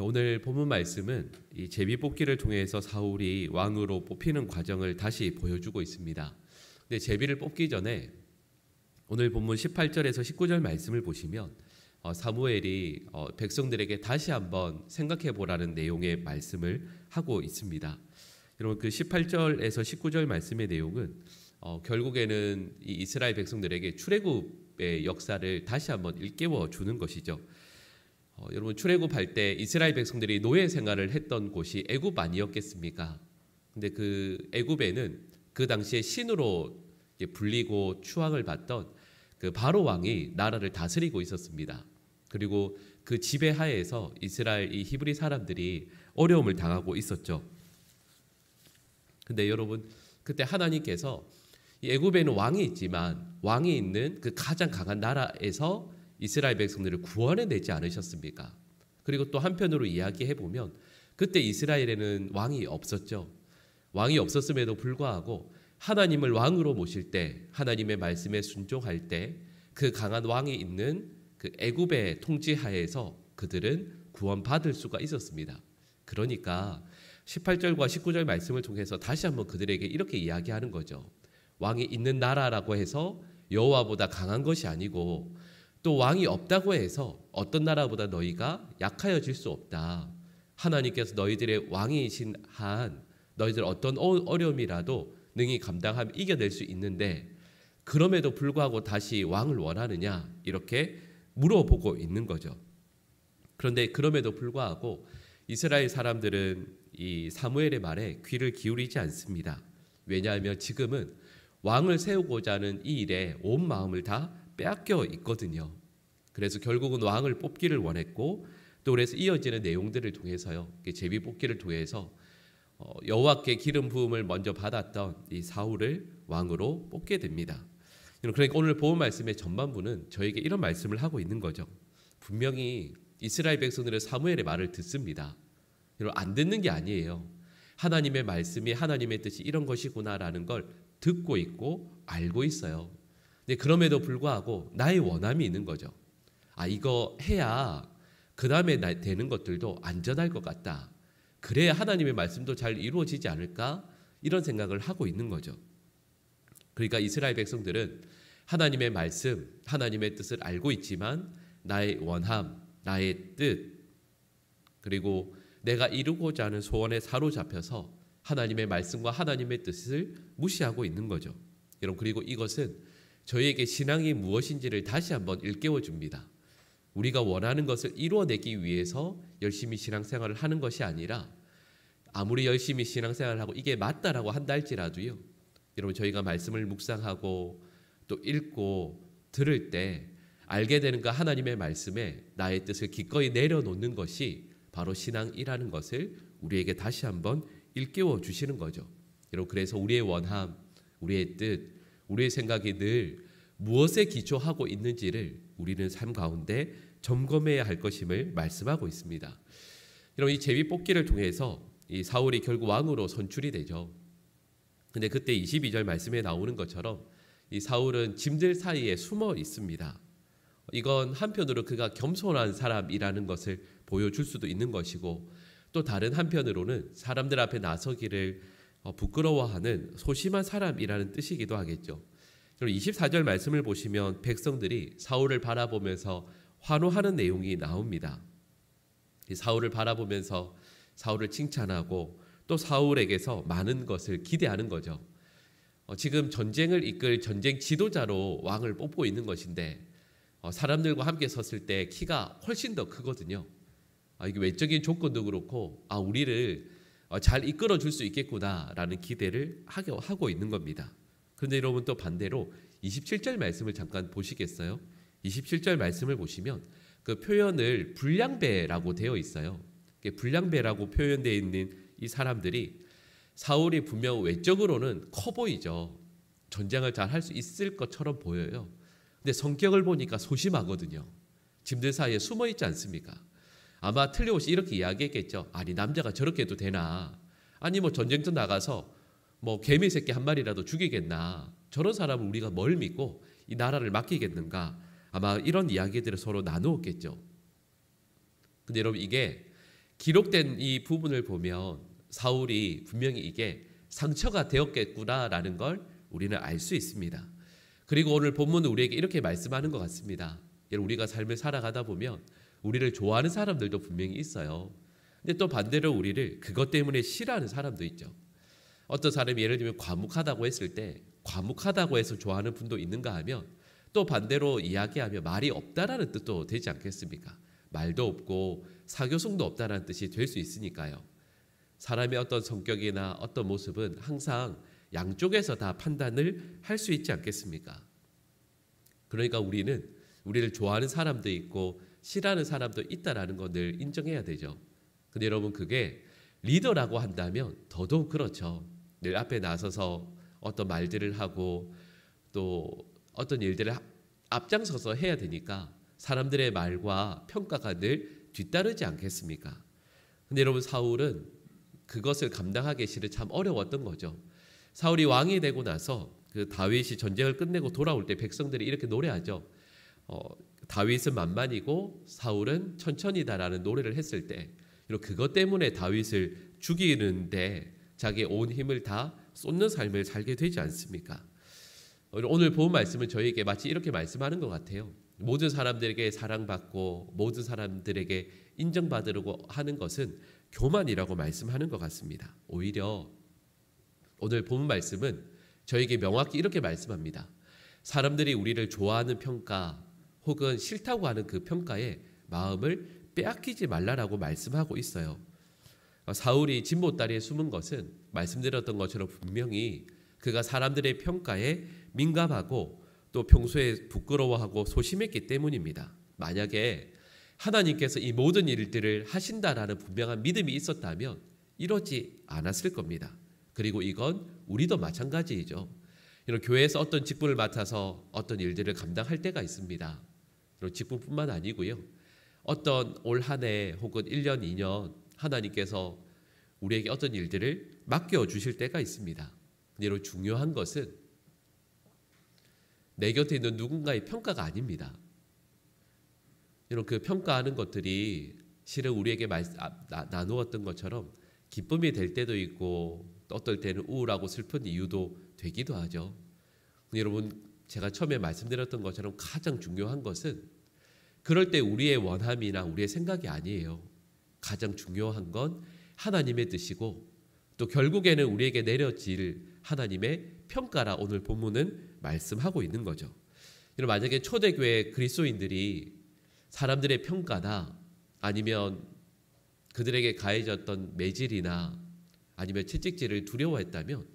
오늘 본문 말씀은 이 제비 뽑기를 통해서 사울이 왕으로 뽑히는 과정을 다시 보여주고 있습니다. 근데 제비를 뽑기 전에 오늘 본문 18절에서 19절 말씀을 보시면 사무엘이 백성들에게 다시 한번 생각해 보라는 내용의 말씀을 하고 있습니다. 여러분 그 18절에서 19절 말씀의 내용은 결국에는 이 이스라엘 백성들에게 출애굽의 역사를 다시 한번 일깨워 주는 것이죠. 여러분 출애굽할 때 이스라엘 백성들이 노예 생활을 했던 곳이 애굽 아니었겠습니까? 근데 그 애굽에는 그 당시에 신으로 불리고 추앙을 받던 그 바로 왕이 나라를 다스리고 있었습니다. 그리고 그 지배하에서 이스라엘 이 히브리 사람들이 어려움을 당하고 있었죠. 근데 여러분 그때 하나님께서 이 애굽에는 왕이 있지만 왕이 있는 그 가장 강한 나라에서 이스라엘 백성들을 구원해내지 않으셨습니까? 그리고 또 한편으로 이야기해 보면 그때 이스라엘에는 왕이 없었죠. 왕이 없었음에도 불구하고 하나님을 왕으로 모실 때, 하나님의 말씀에 순종할 때 그 강한 왕이 있는 그 애굽의 통치하에서 그들은 구원받을 수가 있었습니다. 그러니까 18절과 19절 말씀을 통해서 다시 한번 그들에게 이렇게 이야기하는 거죠. 왕이 있는 나라라고 해서 여호와보다 강한 것이 아니고 또 왕이 없다고 해서 어떤 나라보다 너희가 약하여질 수 없다. 하나님께서 너희들의 왕이신 한 너희들 어떤 어려움이라도 능히 감당하며 이겨낼 수 있는데 그럼에도 불구하고 다시 왕을 원하느냐 이렇게 물어보고 있는 거죠. 그런데 그럼에도 불구하고 이스라엘 사람들은 이 사무엘의 말에 귀를 기울이지 않습니다. 왜냐하면 지금은 왕을 세우고자 하는 이 일에 온 마음을 다 빼앗겨 있거든요. 그래서 결국은 왕을 뽑기를 원했고 또 그래서 이어지는 내용들을 통해서요. 제비 뽑기를 통해서 여호와께 기름 부음을 먼저 받았던 이 사울을 왕으로 뽑게 됩니다. 그러니까 오늘 본문 말씀의 전반부는 저에게 이런 말씀을 하고 있는 거죠. 분명히 이스라엘 백성들은 사무엘의 말을 듣습니다. 안 듣는 게 아니에요. 하나님의 말씀이 하나님의 뜻이 이런 것이구나라는 걸 듣고 있고 알고 있어요. 근데 그럼에도 불구하고 나의 원함이 있는 거죠. 이거 해야 그 다음에 되는 것들도 안전할 것 같다. 그래야 하나님의 말씀도 잘 이루어지지 않을까? 이런 생각을 하고 있는 거죠. 그러니까 이스라엘 백성들은 하나님의 말씀, 하나님의 뜻을 알고 있지만 나의 원함, 나의 뜻, 그리고 내가 이루고자 하는 소원에 사로잡혀서 하나님의 말씀과 하나님의 뜻을 무시하고 있는 거죠. 여러분 그리고 이것은 저희에게 신앙이 무엇인지를 다시 한번 일깨워 줍니다. 우리가 원하는 것을 이루어내기 위해서 열심히 신앙생활을 하는 것이 아니라 아무리 열심히 신앙생활을 하고 이게 맞다라고 한다 할지라도요. 여러분 저희가 말씀을 묵상하고 또 읽고 들을 때 알게 되는 그 하나님의 말씀에 나의 뜻을 기꺼이 내려놓는 것이 바로 신앙이라는 것을 우리에게 다시 한번 일깨워 주시는 거죠. 여러분 그래서 우리의 원함, 우리의 뜻, 우리의 생각이 늘 무엇에 기초하고 있는지를 우리는 삶 가운데 점검해야 할 것임을 말씀하고 있습니다. 여러분 이 제비 뽑기를 통해서 이 사울이 결국 왕으로 선출이 되죠. 근데 그때 22절 말씀에 나오는 것처럼 이 사울은 짐들 사이에 숨어 있습니다. 이건 한편으로 그가 겸손한 사람이라는 것을 보여줄 수도 있는 것이고 또 다른 한편으로는 사람들 앞에 나서기를 부끄러워하는 소심한 사람이라는 뜻이기도 하겠죠. 24절 말씀을 보시면 백성들이 사울을 바라보면서 환호하는 내용이 나옵니다. 사울을 바라보면서 사울을 칭찬하고 또 사울에게서 많은 것을 기대하는 거죠. 지금 전쟁을 이끌 전쟁 지도자로 왕을 뽑고 있는 것인데 사람들과 함께 섰을 때 키가 훨씬 더 크거든요. 이게 외적인 조건도 그렇고 우리를 잘 이끌어 줄 수 있겠구나라는 기대를 하고 있는 겁니다. 그런데 여러분 또 반대로 27절 말씀을 잠깐 보시겠어요? 27절 말씀을 보시면 그 표현을 불량배라고 되어 있어요. 불량배라고 표현되어 있는 이 사람들이 사울이 분명 외적으로는 커 보이죠. 전쟁을 잘 할 수 있을 것처럼 보여요. 근데 성격을 보니까 소심하거든요. 짐들 사이에 숨어 있지 않습니까? 아마 틀림없이 이렇게 이야기했겠죠. 아니 남자가 저렇게 해도 되나? 아니 뭐 전쟁터 나가서 뭐 개미 새끼 한 마리라도 죽이겠나? 저런 사람을 우리가 뭘 믿고 이 나라를 맡기겠는가? 아마 이런 이야기들을 서로 나누었겠죠. 근데 여러분 이게 기록된 이 부분을 보면 사울이 분명히 이게 상처가 되었겠구나라는 걸 우리는 알 수 있습니다. 그리고 오늘 본문은 우리에게 이렇게 말씀하는 것 같습니다. 우리가 삶을 살아가다 보면 우리를 좋아하는 사람들도 분명히 있어요. 근데 또 반대로 우리를 그것 때문에 싫어하는 사람도 있죠. 어떤 사람이 예를 들면 과묵하다고 했을 때 과묵하다고 해서 좋아하는 분도 있는가 하면 또 반대로 이야기하면 말이 없다라는 뜻도 되지 않겠습니까? 말도 없고 사교성도 없다라는 뜻이 될 수 있으니까요. 사람의 어떤 성격이나 어떤 모습은 항상 양쪽에서 다 판단을 할 수 있지 않겠습니까? 그러니까 우리는 우리를 좋아하는 사람도 있고 싫어하는 사람도 있다라는 걸 늘 인정해야 되죠. 근데 여러분 그게 리더라고 한다면 더더욱 그렇죠. 늘 앞에 나서서 어떤 말들을 하고 또 어떤 일들을 앞장서서 해야 되니까 사람들의 말과 평가가 늘 뒤따르지 않겠습니까? 근데 여러분 사울은 그것을 감당하기 실은 참 어려웠던 거죠. 사울이 왕이 되고 나서 그 다윗이 전쟁을 끝내고 돌아올 때 백성들이 이렇게 노래하죠. 다윗은 만만이고 사울은 천천히다라는 노래를 했을 때 그것 때문에 다윗을 죽이는데 자기의 온 힘을 다 쏟는 삶을 살게 되지 않습니까? 오늘 본 말씀은 저희에게 마치 이렇게 말씀하는 것 같아요. 모든 사람들에게 사랑받고 모든 사람들에게 인정받으려고 하는 것은 교만이라고 말씀하는 것 같습니다. 오히려 오늘 본 말씀은 저에게 명확히 이렇게 말씀합니다. 사람들이 우리를 좋아하는 평가 혹은 싫다고 하는 그 평가에 마음을 빼앗기지 말라라고 말씀하고 있어요. 사울이 진보다리에 숨은 것은 말씀드렸던 것처럼 분명히 그가 사람들의 평가에 민감하고 또 평소에 부끄러워하고 소심했기 때문입니다. 만약에 하나님께서 이 모든 일들을 하신다라는 분명한 믿음이 있었다면 이러지 않았을 겁니다. 그리고 이건 우리도 마찬가지이죠. 이런 교회에서 어떤 직분을 맡아서 어떤 일들을 감당할 때가 있습니다. 이런 직분뿐만 아니고요. 어떤 올 한 해 혹은 1년, 2년 하나님께서 우리에게 어떤 일들을 맡겨주실 때가 있습니다. 이런 중요한 것은 내 곁에 있는 누군가의 평가가 아닙니다. 이런 그 평가하는 것들이 실은 우리에게 나누었던 것처럼 기쁨이 될 때도 있고 또 어떨 때는 우울하고 슬픈 이유도 되기도 하죠. 여러분 제가 처음에 말씀드렸던 것처럼 가장 중요한 것은 그럴 때 우리의 원함이나 우리의 생각이 아니에요. 가장 중요한 건 하나님의 뜻이고 또 결국에는 우리에게 내려질 하나님의 평가라 오늘 본문은 말씀하고 있는 거죠. 만약에 초대교회 그리스도인들이 사람들의 평가나 아니면 그들에게 가해졌던 매질이나 아니면 채찍질을 두려워했다면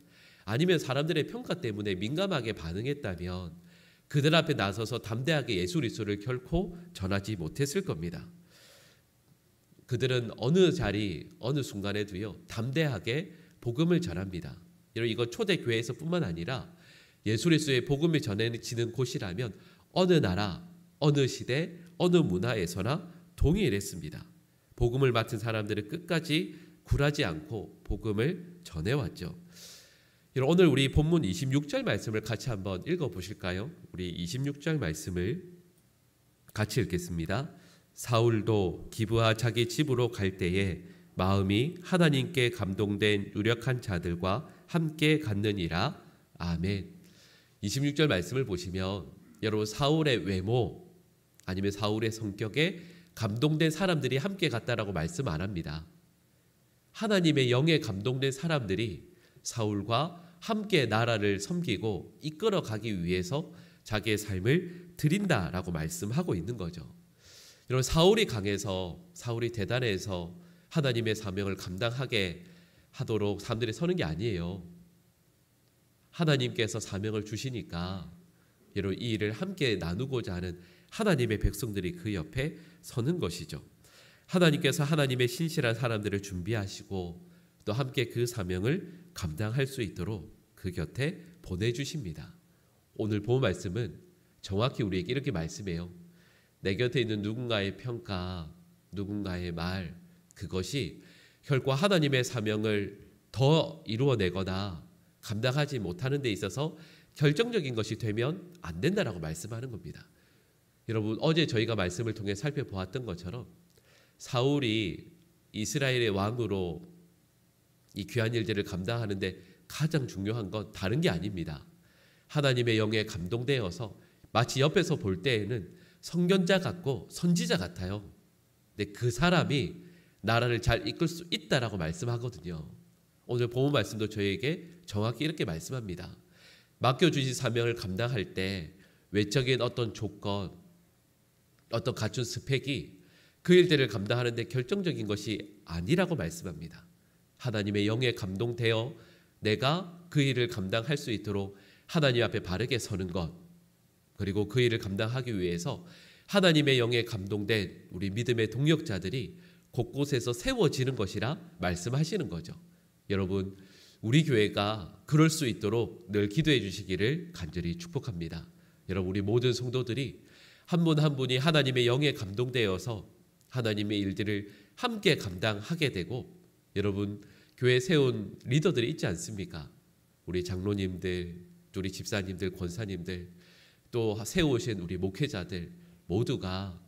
아니면 사람들의 평가 때문에 민감하게 반응했다면 그들 앞에 나서서 담대하게 예수 그리스도를 결코 전하지 못했을 겁니다. 그들은 어느 자리 어느 순간에도요 담대하게 복음을 전합니다. 이거 초대교회에서뿐만 아니라 예수 그리스도의 복음이 전해지는 곳이라면 어느 나라 어느 시대 어느 문화에서나 동일했습니다. 복음을 맡은 사람들은 끝까지 굴하지 않고 복음을 전해왔죠. 오늘 우리 본문 26절 말씀을 같이 한번 읽어보실까요? 우리 26절 말씀을 같이 읽겠습니다. 사울도 기브아 자기 집으로 갈 때에 마음이 하나님께 감동된 유력한 자들과 함께 갔느니라. 아멘. 26절 말씀을 보시면 여러분 사울의 외모 아니면 사울의 성격에 감동된 사람들이 함께 갔다라고 말씀 안 합니다. 하나님의 영에 감동된 사람들이 사울과 함께 나라를 섬기고 이끌어가기 위해서 자기의 삶을 드린다라고 말씀하고 있는 거죠. 여러분 사울이 강해서 사울이 대단해서 하나님의 사명을 감당하게 하도록 사람들이 서는 게 아니에요. 하나님께서 사명을 주시니까 여러분 이 일을 함께 나누고자 하는 하나님의 백성들이 그 옆에 서는 것이죠. 하나님께서 하나님의 신실한 사람들을 준비하시고 또 함께 그 사명을 감당할 수 있도록 그 곁에 보내주십니다. 오늘 본 말씀은 정확히 우리에게 이렇게 말씀해요. 내 곁에 있는 누군가의 평가, 누군가의 말, 그것이 결코 하나님의 사명을 더 이루어내거나 감당하지 못하는 데 있어서 결정적인 것이 되면 안 된다라고 말씀하는 겁니다. 여러분 어제 저희가 말씀을 통해 살펴보았던 것처럼 사울이 이스라엘의 왕으로 이 귀한 일들을 감당하는데 가장 중요한 건 다른 게 아닙니다. 하나님의 영에 감동되어서 마치 옆에서 볼 때에는 선견자 같고 선지자 같아요. 근데 그 사람이 나라를 잘 이끌 수 있다라고 말씀하거든요. 오늘 본문 말씀도 저에게 정확히 이렇게 말씀합니다. 맡겨주신 사명을 감당할 때 외적인 어떤 조건, 어떤 갖춘 스펙이 그 일들을 감당하는 데 결정적인 것이 아니라고 말씀합니다. 하나님의 영에 감동되어 내가 그 일을 감당할 수 있도록 하나님 앞에 바르게 서는 것, 그리고 그 일을 감당하기 위해서 하나님의 영에 감동된 우리 믿음의 동력자들이 곳곳에서 세워지는 것이라 말씀하시는 거죠. 여러분, 우리 교회가 그럴 수 있도록 늘 기도해 주시기를 간절히 축복합니다. 여러분, 우리 모든 성도들이 한 분 한 분이 하나님의 영에 감동되어서 하나님의 일들을 함께 감당하게 되고, 여러분, 교회 세운 리더들이 있지 않습니까? 우리 장로님들, 우리 집사님들, 권사님들, 또 세우신 우리 목회자들 모두가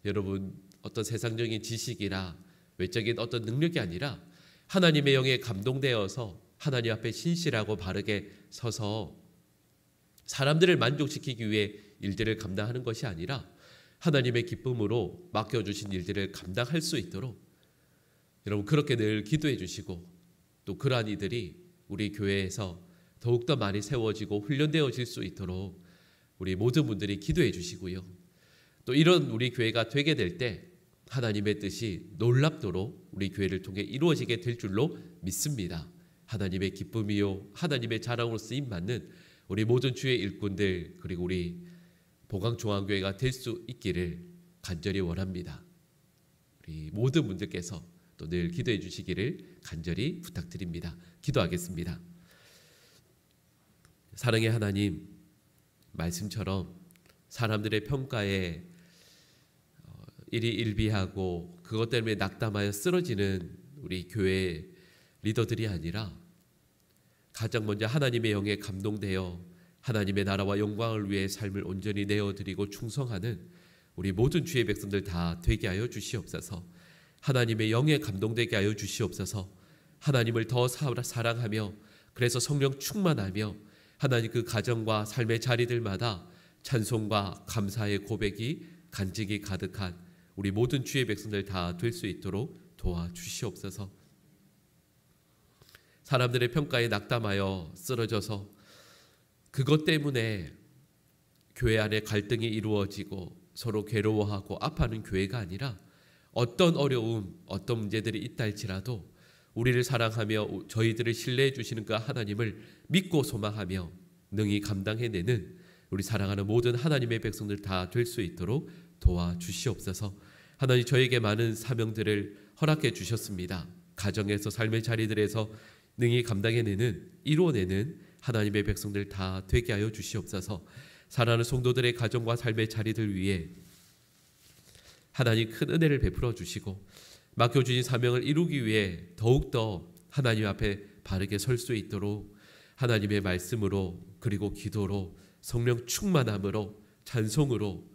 여러분 어떤 세상적인 지식이나 외적인 어떤 능력이 아니라 하나님의 영에 감동되어서 하나님 앞에 신실하고 바르게 서서 사람들을 만족시키기 위해 일들을 감당하는 것이 아니라 하나님의 기쁨으로 맡겨주신 일들을 감당할 수 있도록 여러분 그렇게 늘 기도해 주시고, 또 그러한 이들이 우리 교회에서 더욱더 많이 세워지고 훈련되어질 수 있도록 우리 모든 분들이 기도해 주시고요. 또 이런 우리 교회가 되게 될 때 하나님의 뜻이 놀랍도록 우리 교회를 통해 이루어지게 될 줄로 믿습니다. 하나님의 기쁨이요 하나님의 자랑으로 쓰임 받는 우리 모든 주의 일꾼들, 그리고 우리 보강중앙교회가 될 수 있기를 간절히 원합니다. 우리 모든 분들께서 또 늘 기도해 주시기를 간절히 부탁드립니다. 기도하겠습니다. 사랑의 하나님, 말씀처럼 사람들의 평가에 일희일비하고 그것 때문에 낙담하여 쓰러지는 우리 교회 리더들이 아니라 가장 먼저 하나님의 영에 감동되어 하나님의 나라와 영광을 위해 삶을 온전히 내어드리고 충성하는 우리 모든 주의 백성들 다 되게 하여 주시옵소서. 하나님의 영에 감동되게 하여 주시옵소서. 하나님을 더 사랑하며 그래서 성령 충만하며 하나님 그 가정과 삶의 자리들마다 찬송과 감사의 고백이 간직이 가득한 우리 모든 주의 백성들 다 될 수 있도록 도와주시옵소서. 사람들의 평가에 낙담하여 쓰러져서 그것 때문에 교회 안에 갈등이 이루어지고 서로 괴로워하고 아파하는 교회가 아니라 어떤 어려움, 어떤 문제들이 있다 할지라도 우리를 사랑하며 저희들을 신뢰해 주시는 그 하나님을 믿고 소망하며 능히 감당해내는 우리 사랑하는 모든 하나님의 백성들 다 될 수 있도록 도와주시옵소서. 하나님, 저에게 많은 사명들을 허락해 주셨습니다. 가정에서 삶의 자리들에서 능히 감당해내는, 이루어내는 하나님의 백성들 다 되게 하여 주시옵소서. 사랑하는 성도들의 가정과 삶의 자리들 위해 하나님 큰 은혜를 베풀어 주시고 맡겨주신 사명을 이루기 위해 더욱더 하나님 앞에 바르게 설 수 있도록 하나님의 말씀으로, 그리고 기도로, 성령 충만함으로, 찬송으로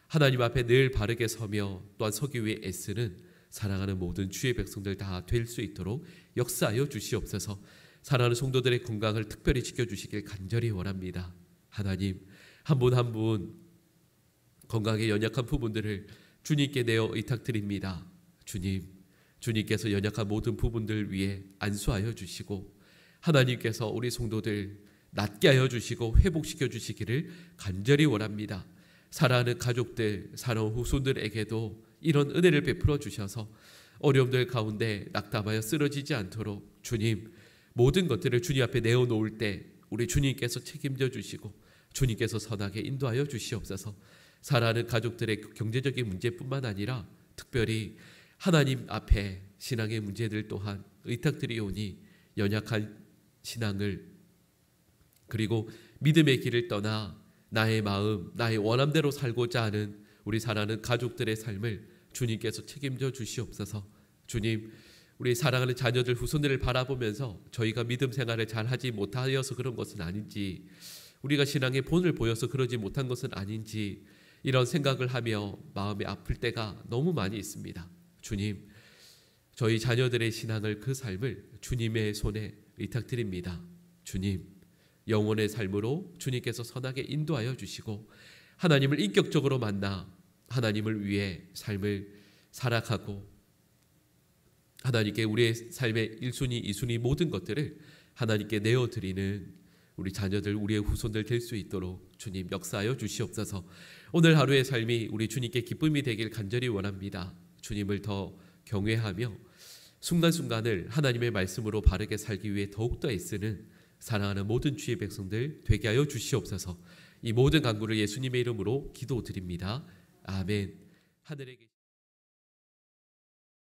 하나님 앞에 늘 바르게 서며 또한 서기 위해 애쓰는 사랑하는 모든 주의 백성들 다 될 수 있도록 역사하여 주시옵소서. 사랑하는 성도들의 건강을 특별히 지켜주시길 간절히 원합니다. 하나님, 한 분 한 분 건강에 연약한 부분들을 주님께 내어 의탁드립니다. 주님께서 연약한 모든 부분들 위해 안수하여 주시고 하나님께서 우리 성도들 낫게 하여 주시고 회복시켜 주시기를 간절히 원합니다. 사랑하는 가족들, 사랑하는 후손들에게도 이런 은혜를 베풀어 주셔서 어려움들 가운데 낙담하여 쓰러지지 않도록 주님, 모든 것들을 주님 앞에 내어놓을 때 우리 주님께서 책임져 주시고 주님께서 선하게 인도하여 주시옵소서. 사랑하는 가족들의 경제적인 문제뿐만 아니라 특별히 하나님 앞에 신앙의 문제들 또한 의탁드리오니 연약한 신앙을, 그리고 믿음의 길을 떠나 나의 마음, 나의 원함대로 살고자 하는 우리 사랑하는 가족들의 삶을 주님께서 책임져 주시옵소서. 주님, 우리 사랑하는 자녀들, 후손들을 바라보면서 저희가 믿음 생활을 잘하지 못하여서 그런 것은 아닌지, 우리가 신앙의 본을 보여서 그러지 못한 것은 아닌지 이런 생각을 하며 마음이 아플 때가 너무 많이 있습니다. 주님, 저희 자녀들의 신앙을 그 삶을 주님의 손에 의탁드립니다. 주님, 영혼의 삶으로 주님께서 선하게 인도하여 주시고 하나님을 인격적으로 만나 하나님을 위해 삶을 살아가고 하나님께 우리의 삶의 1순위, 2순위 모든 것들을 하나님께 내어드리는 우리 자녀들, 우리의 후손들 될 수 있도록 주님 역사하여 주시옵소서. 오늘 하루의 삶이 우리 주님께 기쁨이 되길 간절히 원합니다. 주님을 더 경외하며 순간순간을 하나님의 말씀으로 바르게 살기 위해 더욱더 애쓰는 사랑하는 모든 주의 백성들 되게 하여 주시옵소서. 이 모든 간구를 예수님의 이름으로 기도드립니다. 아멘. 하늘에